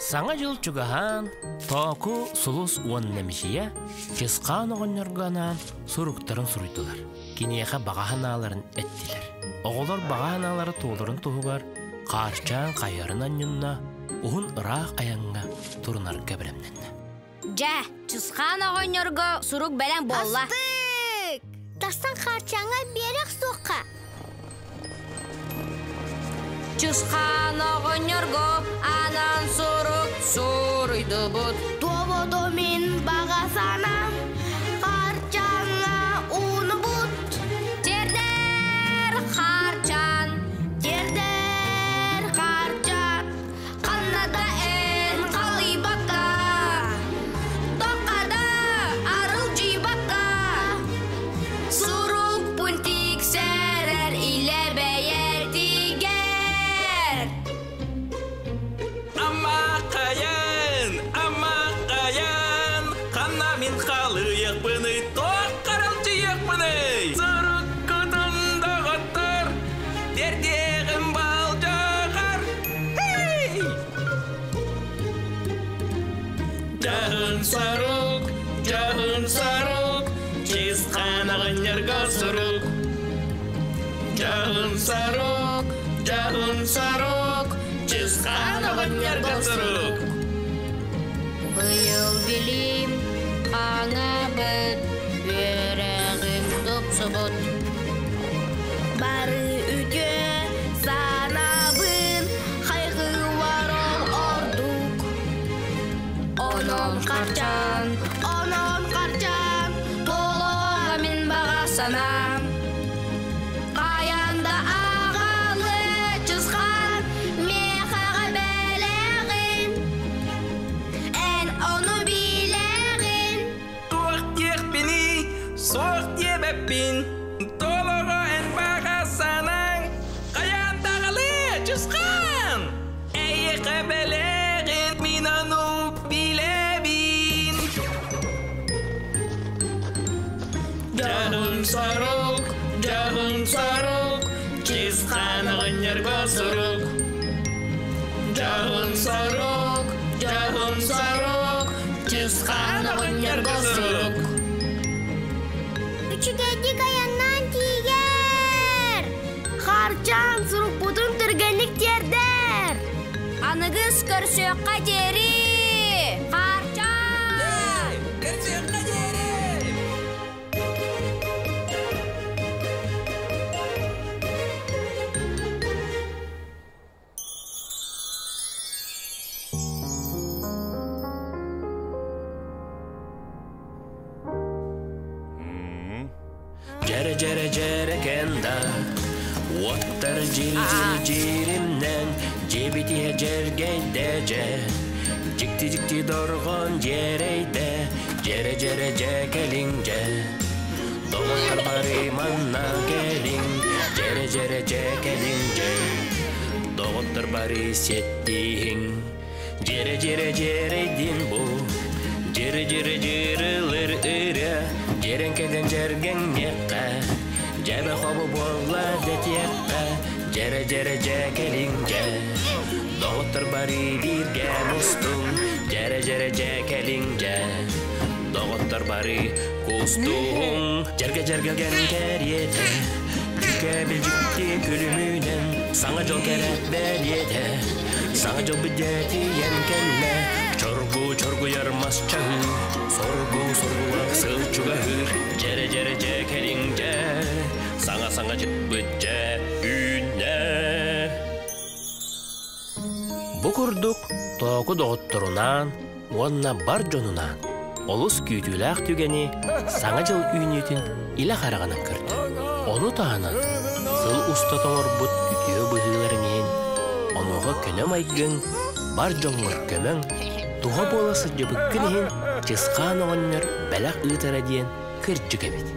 Саңа жыл чугахан, току сулус уаннамишия, чысқан оғынырғанан сұруқтарын сұруйдылар. Кинеха бағаханаларын әттілер. Оғылар бағаханалары толырын туғығар, қарчан қайарын аннынна, ұғын ұрақ аяңға тұрынар кәбіремненна. Жа, чысқан оғынырға сұруқ бәлен болла. Астык! Тастан қарчанға берек соққа. Чысқан оғынырға анан сұруқ сұруйды бұд. Тободомин бағасанам, қарчанға уны бұд. Тердер қарчан, Тердер қарчан, қаннада ән қалибатта. Тоқада арыл жибатта. Сұруқ пунтик сәрер иле бәйер тигер. Қана мен қалы еқпіні, тоқ қаралчы еқпіні. Сұруқ күтінді ғыттыр, дердегім бал жағар. Жағын саруқ, чесқан ағынерға сұруқ. Жағын саруқ, чесқан ағынерға сұруқ. Бұйыл білім, аңа бұд, өрәғім тұпсыбыд. бары үйге санабын, қайғы варол ордук. Онон қарчан, толыға мен бағасанам. Қаянда ағалы чысқан, меқаға бәләғін. Ән оны биләғін. Тоқ екпені, соқ ебеппін, толығы ән бағасанаң. Қаяндағылы чысқан, әйеқі бәләғін, мен оны биләбін. Жағын саруқ, чысқан ағынерға сұруқ. Жағын саруқ, чысқан ағынерға сұруқ. Üçügedi kayandan tiger. Қарчан сұруқ бұдың түргенлік тердер. Анығыз көрсөққа дері. Қарчан! Көрсөққа дері! Jere kenda, wattar jirimnen, jebiti jergeyde, jikti dorgon jereyde, jere kelinge, dolar bari manna gelin, jere kelinge, dolar bari settihin, jere din bu, jereler ere, jerenkeden jergen yekka, jebe xobu bolla detiyekka, jere kelinge, dolar bari birge mustum, jere kelinge, dolar bari kustum, jerge gen keriyete, tüke biljikti külümünen, Саңа жол керек бәледе, саңа жол бүдеті емкенне, чоргу ярмас чағыр, соргу сыл чуғағыр, жере жекеліңде, саңа жет бүдже үйне. Бұ күрдік тоғы доғыттырынан, онна бар жонынан, олыс күйтіләқ түгені саңа жыл үйнетін ила қарағанын кірді. Оны тағынан сыл ұста тоңыр бұд үтіе бұғыларымен, оныға көнем айгын, бар жоңыр көмің, туға боласы жабықкінен чысқан оңыныр бәләқ ұйтара дейін кір жүгемеді.